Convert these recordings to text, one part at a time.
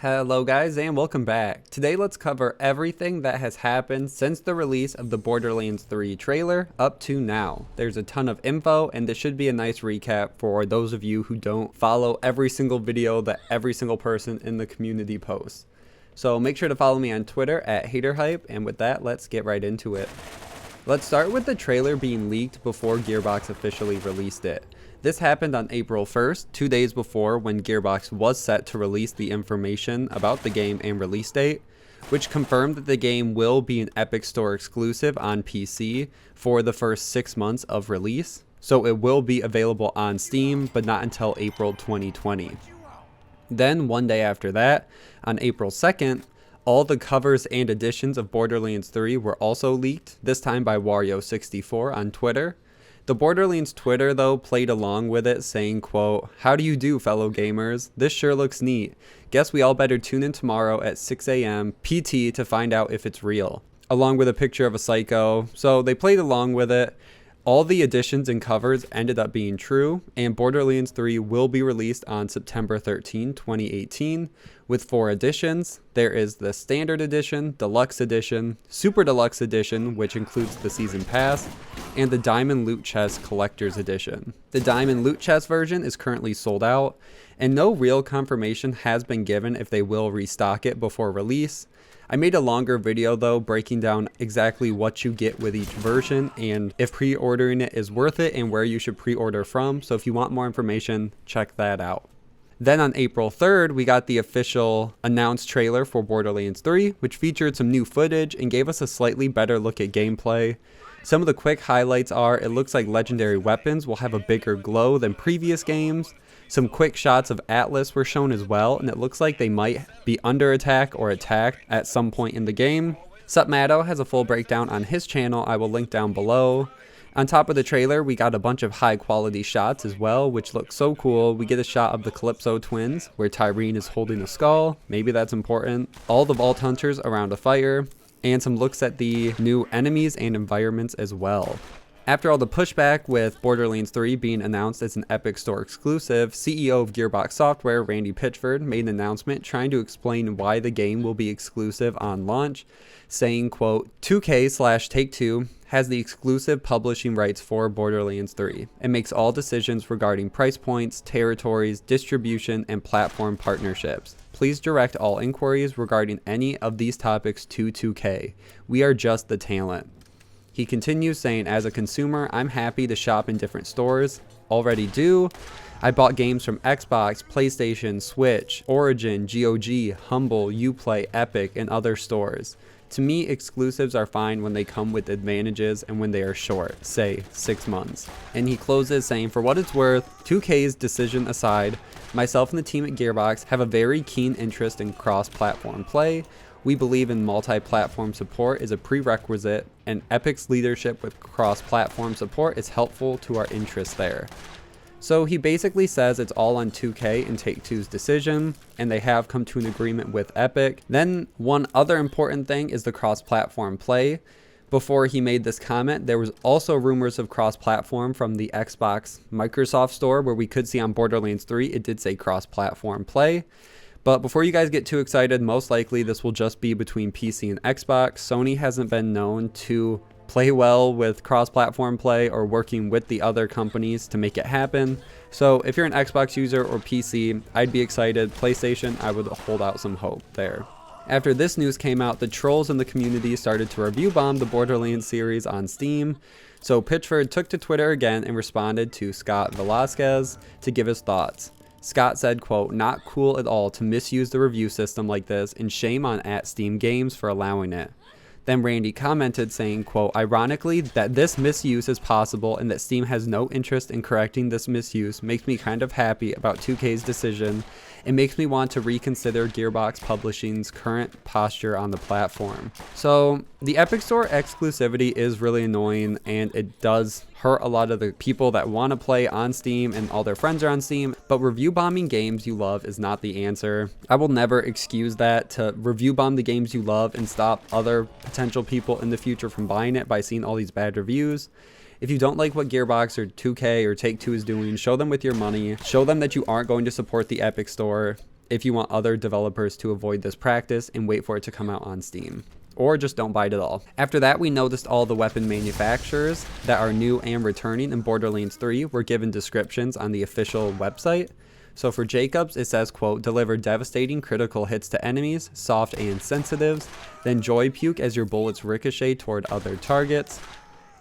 Hello guys and welcome back. Today let's cover everything that has happened since the release of the Borderlands 3 trailer up to now. There's a ton of info and this should be a nice recap for those of you who don't follow every single video that every single person in the community posts. So make sure to follow me on Twitter at Hayder, and with that, let's get right into it. Let's start with the trailer being leaked before Gearbox officially released it. This happened on April 1st, 2 days before when Gearbox was set to release the information about the game and release date, which confirmed that the game will be an Epic Store exclusive on PC for the first 6 months of release. So it will be available on Steam, but not until April 2020. Then one day after that, on April 2nd, all the covers and editions of Borderlands 3 were also leaked, this time by Wario64 on Twitter. The Borderlands Twitter, though, played along with it, saying, quote, "How do you do, fellow gamers? This sure looks neat. Guess we all better tune in tomorrow at 6 a.m. PT to find out if it's real." Along with a picture of a psycho. So they played along with it. All the editions and covers ended up being true, and Borderlands 3 will be released on September 13, 2018, with 4 editions. There is the Standard Edition, Deluxe Edition, Super Deluxe Edition, which includes the Season Pass, and the Diamond Loot Chest Collector's Edition. The Diamond Loot Chest version is currently sold out, and no real confirmation has been given if they will restock it before release. I made a longer video though breaking down exactly what you get with each version and if pre-ordering it is worth it and where you should pre-order from, so if you want more information, check that out. Then on April 3rd, we got the official announced trailer for Borderlands 3, which featured some new footage and gave us a slightly better look at gameplay. Some of the quick highlights are it looks like legendary weapons will have a bigger glow than previous games. Some quick shots of Atlas were shown as well, and it looks like they might be under attack or attacked at some point in the game. Supmato has a full breakdown on his channel, I will link down below. On top of the trailer, we got a bunch of high quality shots as well, which look so cool. We get a shot of the Calypso twins, where Tyreen is holding a skull, maybe that's important. All the Vault Hunters around a fire, and some looks at the new enemies and environments as well. After all the pushback with Borderlands 3 being announced as an Epic Store exclusive, CEO of Gearbox Software, Randy Pitchford, made an announcement trying to explain why the game will be exclusive on launch, saying, quote, 2K/Take-Two has the exclusive publishing rights for Borderlands 3 and makes all decisions regarding price points, territories, distribution, and platform partnerships. Please direct all inquiries regarding any of these topics to 2K. We are just the talent. He continues saying, as a consumer, I'm happy to shop in different stores. Already do. I bought games from Xbox, PlayStation, Switch, Origin, GOG, Humble, Uplay, Epic, and other stores. To me, exclusives are fine when they come with advantages and when they are short, say 6 months. And he closes saying, for what it's worth, 2K's decision aside, myself and the team at Gearbox have a very keen interest in cross-platform play. We believe in multi-platform support is a prerequisite, and Epic's leadership with cross-platform support is helpful to our interests there. So he basically says it's all on 2K and Take-Two's decision, and they have come to an agreement with Epic. Then one other important thing is the cross-platform play. Before he made this comment, there was also rumors of cross-platform from the Xbox Microsoft Store, where we could see on Borderlands 3, it did say cross-platform play. But before you guys get too excited, most likely this will just be between PC and Xbox. Sony hasn't been known to play well with cross-platform play or working with the other companies to make it happen. So if you're an Xbox user or PC, I'd be excited. PlayStation, I would hold out some hope there. After this news came out, the trolls in the community started to review bomb the Borderlands series on Steam. So Pitchford took to Twitter again and responded to Scott Velasquez to give his thoughts. Scott said, quote, not cool at all to misuse the review system like this, and shame on @SteamGames for allowing it. Then Randy commented saying, quote, ironically, that this misuse is possible and that Steam has no interest in correcting this misuse makes me kind of happy about 2K's decision. It makes me want to reconsider Gearbox Publishing's current posture on the platform. So the Epic Store exclusivity is really annoying, and it does hurt a lot of the people that want to play on Steam and all their friends are on Steam, but review bombing games you love is not the answer. I will never excuse that, to review bomb the games you love and stop other potential people in the future from buying it by seeing all these bad reviews. If you don't like what Gearbox or 2K or Take-Two is doing, show them with your money. Show them that you aren't going to support the Epic Store. if you want other developers to avoid this practice and wait for it to come out on Steam. Or just don't buy it at all. After that, we noticed all the weapon manufacturers that are new and returning in Borderlands 3 were given descriptions on the official website. So for Jacobs, it says, quote, deliver devastating critical hits to enemies, soft and sensitives, then joy puke as your bullets ricochet toward other targets.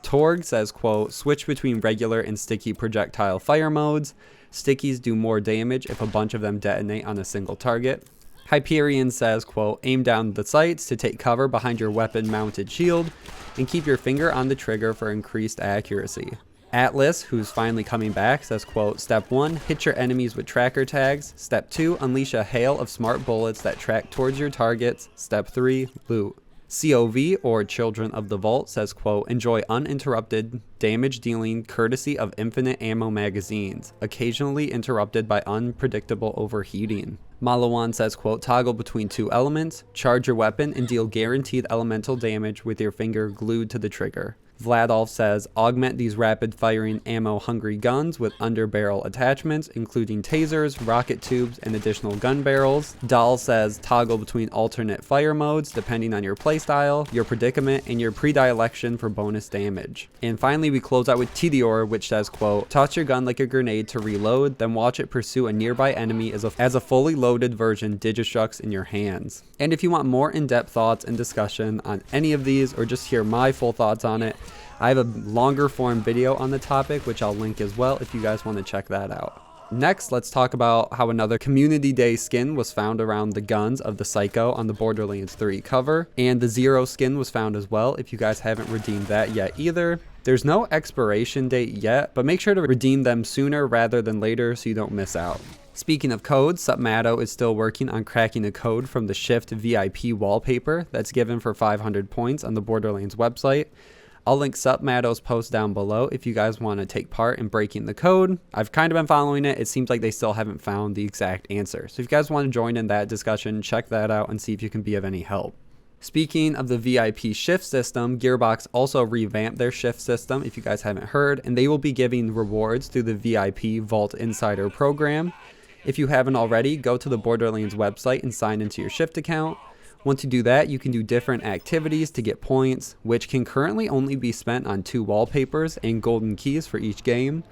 Torg says, quote, switch between regular and sticky projectile fire modes. Stickies do more damage if a bunch of them detonate on a single target. Hyperion says, quote, aim down the sights to take cover behind your weapon-mounted shield, and keep your finger on the trigger for increased accuracy. Atlas, who's finally coming back, says, quote, step 1, hit your enemies with tracker tags. Step 2, unleash a hail of smart bullets that track towards your targets. Step 3, loot. COV, or Children of the Vault, says, quote, enjoy uninterrupted damage dealing courtesy of infinite ammo magazines, occasionally interrupted by unpredictable overheating. Malawan says, quote, toggle between 2 elements, charge your weapon, and deal guaranteed elemental damage with your finger glued to the trigger. Vladolf says, augment these rapid-firing ammo-hungry guns with underbarrel attachments, including tasers, rocket tubes, and additional gun barrels. Dahl says, toggle between alternate fire modes depending on your playstyle, your predicament, and your predilection for bonus damage. And finally, we close out with Tidior, which says, quote, toss your gun like a grenade to reload, then watch it pursue a nearby enemy as a fully loaded version digistructs in your hands. And if you want more in-depth thoughts and discussion on any of these, or just hear my full thoughts on it, I have a longer form video on the topic, which I'll link as well if you guys want to check that out. Next, let's talk about how another Community Day skin was found around the guns of the Psycho on the Borderlands 3 cover, and the Zero skin was found as well if you guys haven't redeemed that yet either. There's no expiration date yet, but make sure to redeem them sooner rather than later so you don't miss out. Speaking of codes, Supmato is still working on cracking a code from the Shift VIP wallpaper that's given for 500 points on the Borderlands website. I'll link Supmato's post down below if you guys want to take part in breaking the code. I've kind of been following it. It seems like they still haven't found the exact answer. So if you guys want to join in that discussion, check that out and see if you can be of any help. Speaking of the VIP shift system, Gearbox also revamped their shift system if you guys haven't heard, and they will be giving rewards through the VIP Vault Insider program. If you haven't already, go to the Borderlands website and sign into your shift account. Once you do that, you can do different activities to get points, which can currently only be spent on 2 wallpapers and golden keys for each game,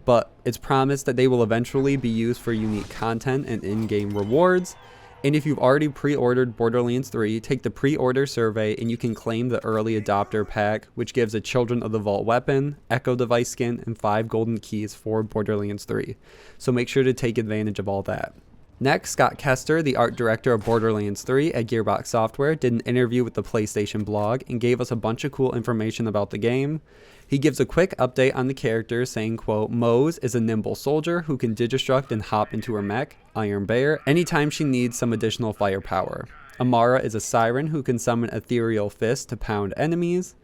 but it's promised that they will eventually be used for unique content and in-game rewards. And if you've already pre-ordered Borderlands 3, take the pre-order survey and you can claim the early adopter pack, which gives a Children of the Vault weapon, Echo device skin, and 5 golden keys for Borderlands 3. So make sure to take advantage of all that. Next, Scott Kester, the art director of Borderlands 3 at Gearbox Software, did an interview with the PlayStation blog and gave us a bunch of cool information about the game. He gives a quick update on the characters, saying, quote, Mose is a nimble soldier who can digistruct and hop into her mech, Iron Bear, anytime she needs some additional firepower. Amara is a siren who can summon ethereal fists to pound enemies.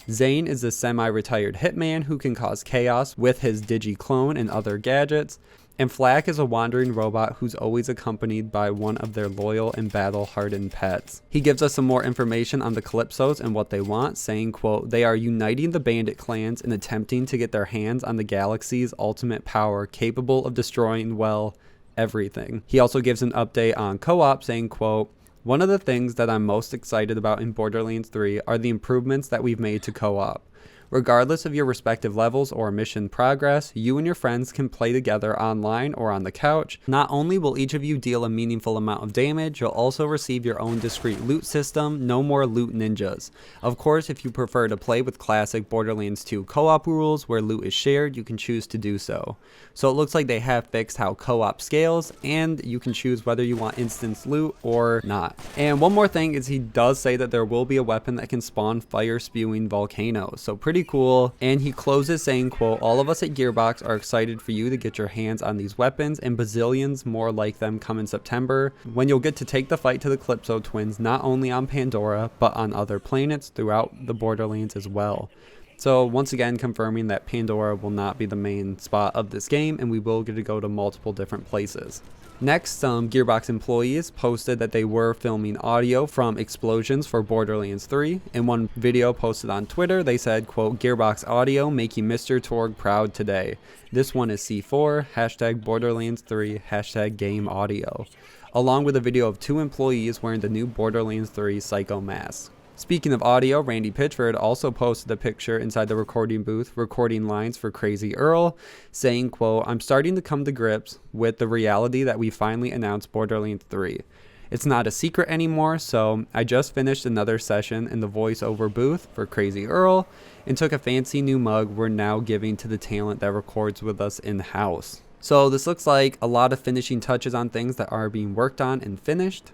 Zane is a semi-retired hitman who can cause chaos with his digi-clone and other gadgets. And Flak is a wandering robot who's always accompanied by one of their loyal and battle-hardened pets. He gives us some more information on the Calypsos and what they want, saying, quote, they are uniting the bandit clans and attempting to get their hands on the galaxy's ultimate power capable of destroying, well, everything. He also gives an update on co-op, saying, quote, one of the things that I'm most excited about in Borderlands 3 are the improvements that we've made to co-op. Regardless of your respective levels or mission progress, you and your friends can play together online or on the couch. Not only will each of you deal a meaningful amount of damage, you'll also receive your own discrete loot system, no more loot ninjas. Of course, if you prefer to play with classic Borderlands 2 co-op rules where loot is shared, you can choose to do so. So it looks like they have fixed how co-op scales, and you can choose whether you want instance loot or not. And one more thing is he does say that there will be a weapon that can spawn fire-spewing volcanoes, so pretty cool. And he closes saying, quote, all of us at Gearbox are excited for you to get your hands on these weapons, and bazillions more like them come in September, when you'll get to take the fight to the Calypso twins not only on Pandora, but on other planets throughout the Borderlands as well. So once again confirming that Pandora will not be the main spot of this game, and we will get to go to multiple different places. Next, some Gearbox employees posted that they were filming audio from explosions for Borderlands 3. In one video posted on Twitter, they said, quote, Gearbox audio making Mr. Torg proud today. This one is C4, hashtag Borderlands 3, hashtag game audio. along with a video of 2 employees wearing the new Borderlands 3 Psycho mask. Speaking of audio, Randy Pitchford also posted a picture inside the recording booth recording lines for Crazy Earl, saying, quote, "I'm starting to come to grips with the reality that we finally announced Borderlands 3. It's not a secret anymore, so I just finished another session in the voiceover booth for Crazy Earl and took a fancy new mug we're now giving to the talent that records with us in-house." So this looks like a lot of finishing touches on things that are being worked on and finished.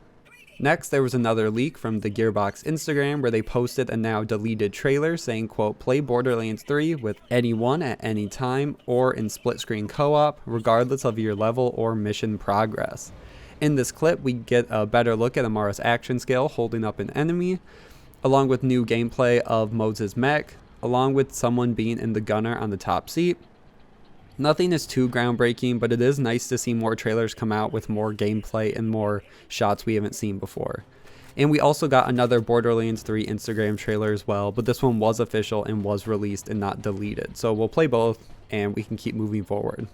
Next, there was another leak from the Gearbox Instagram where they posted a now deleted trailer saying, quote, "Play Borderlands 3 with anyone at any time or in split screen co-op, regardless of your level or mission progress." In this clip, we get a better look at Amara's action skill holding up an enemy, along with new gameplay of Moses' mech, along with someone being in the gunner on the top seat. Nothing is too groundbreaking, but it is nice to see more trailers come out with more gameplay and more shots we haven't seen before. And we also got another Borderlands 3 Instagram trailer as well, but this one was official and was released and not deleted. So we'll play both and we can keep moving forward.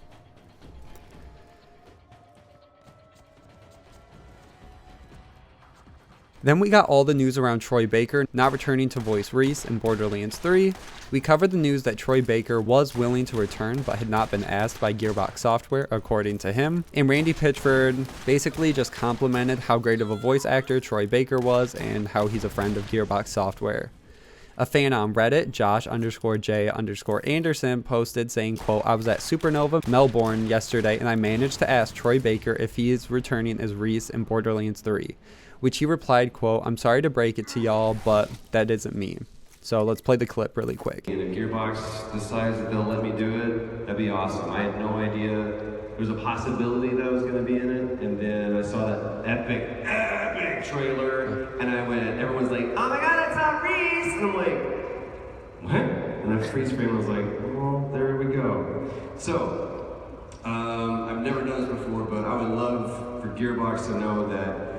Then we got all the news around Troy Baker not returning to voice Reese in Borderlands 3. We covered the news that Troy Baker was willing to return but had not been asked by Gearbox Software, according to him. And Randy Pitchford basically just complimented how great of a voice actor Troy Baker was and how he's a friend of Gearbox Software. A fan on Reddit, Josh_J_Anderson, posted saying, quote, "I was at Supernova Melbourne yesterday and I managed to ask Troy Baker if he is returning as Reese in Borderlands 3. Which he replied, quote, "I'm sorry to break it to y'all, but that isn't me." So let's play the clip really quick. And if Gearbox decides that they'll let me do it, that'd be awesome. I had no idea there's a possibility that I was going to be in it, and then I saw that epic trailer, and I went, everyone's like, "Oh my god, it's not Reese!" And I'm like, what? And I freeze frame, I was like, well, there we go. So, I've never done this before, but I would love for Gearbox to know that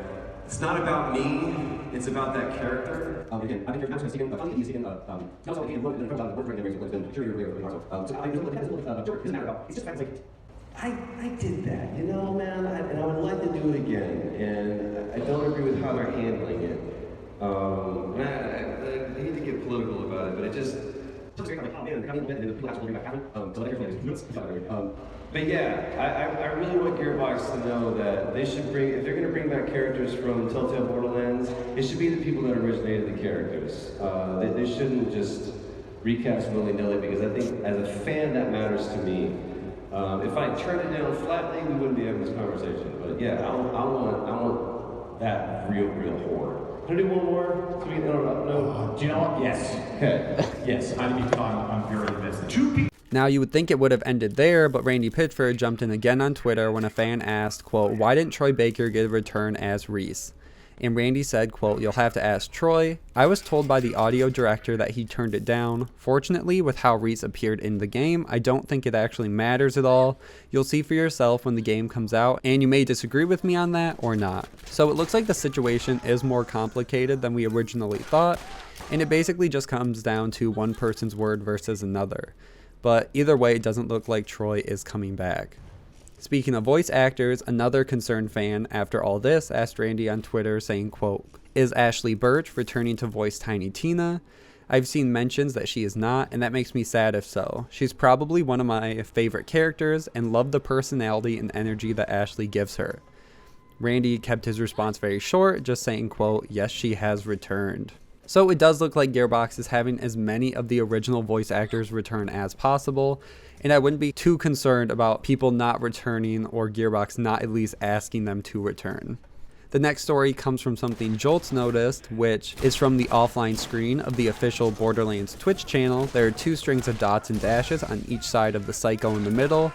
it's not about me, it's about that character. Again, I think you're actually seeking, funny he's seeking, also again, look, and from the work it's been sure you're really hard. So I mean, look at this joke, it's not about, it's just like, I did that, you know, man, and I would like to do it again, and I don't agree with how they're handling it. I need to get political about it, but it just, but yeah, I really want Gearbox to know that they should bring, if they're going to bring back characters from Telltale Borderlands, it should be the people that originated the characters. They shouldn't just recast willy-nilly, because I think as a fan that matters to me. If I turned it down flatly, we wouldn't be having this conversation. But yeah, I want that real horror. Can I do one more? So we can, no. Do you know what? Yes. Okay. Yes, I'm very invested. 2 people. Now you would think it would have ended there, but Randy Pitchford jumped in again on Twitter when a fan asked, quote, "Why didn't Troy Baker get a return as Reese?" And Randy said, quote, "You'll have to ask Troy. I was told by the audio director that he turned it down. Fortunately, with how Reese appeared in the game, I don't think it actually matters at all. You'll see for yourself when the game comes out, and you may disagree with me on that or not." So it looks like the situation is more complicated than we originally thought, and it basically just comes down to one person's word versus another. But either way, it doesn't look like Troy is coming back. Speaking of voice actors, another concerned fan after all this asked Randy on Twitter saying, quote, "Is Ashley Birch returning to voice Tiny Tina? I've seen mentions that she is not, and that makes me sad if so. She's probably one of my favorite characters and love the personality and energy that Ashley gives her." Randy kept his response very short, just saying, quote, "Yes, she has returned." So it does look like Gearbox is having as many of the original voice actors return as possible, and I wouldn't be too concerned about people not returning or Gearbox not at least asking them to return. The next story comes from something Joltz noticed, which is from the offline screen of the official Borderlands Twitch channel. There are 2 strings of dots and dashes on each side of the Psycho in the middle,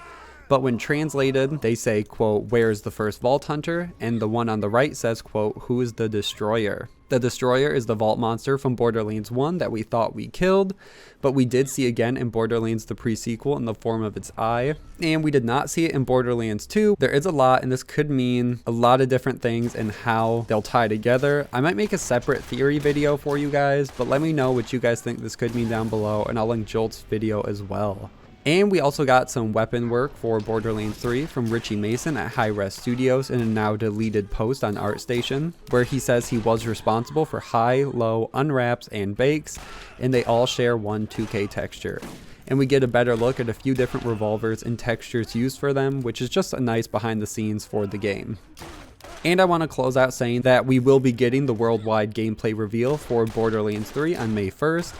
but when translated, they say, quote, "Where is the first Vault Hunter?" And the one on the right says, quote, "Who is the Destroyer?" The Destroyer is the Vault monster from Borderlands 1 that we thought we killed, but we did see again in Borderlands the pre-sequel in the form of its eye, and we did not see it in Borderlands 2. There is a lot, and this could mean a lot of different things and how they'll tie together. I might make a separate theory video for you guys, but let me know what you guys think this could mean down below, and I'll link Jolt's video as well. And we also got some weapon work for Borderlands 3 from Richie Mason at High Res Studios in a now deleted post on ArtStation, where he says he was responsible for high, low, unwraps, and bakes, and they all share one 2K texture. And we get a better look at a few different revolvers and textures used for them, which is just a nice behind the scenes for the game. And I want to close out saying that we will be getting the worldwide gameplay reveal for Borderlands 3 on May 1st.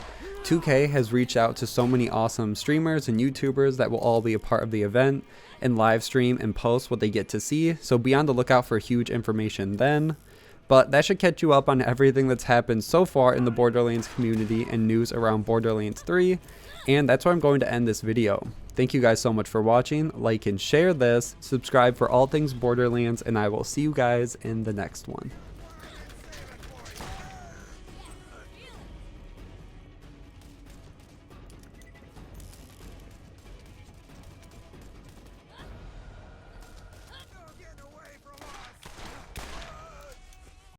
2K has reached out to so many awesome streamers and YouTubers that will all be a part of the event and live stream and post what they get to see, so be on the lookout for huge information then. But that should catch you up on everything that's happened so far in the Borderlands community and news around Borderlands 3, and that's where I'm going to end this video. Thank you guys so much for watching, like and share this, subscribe for all things Borderlands, and I will see you guys in the next one.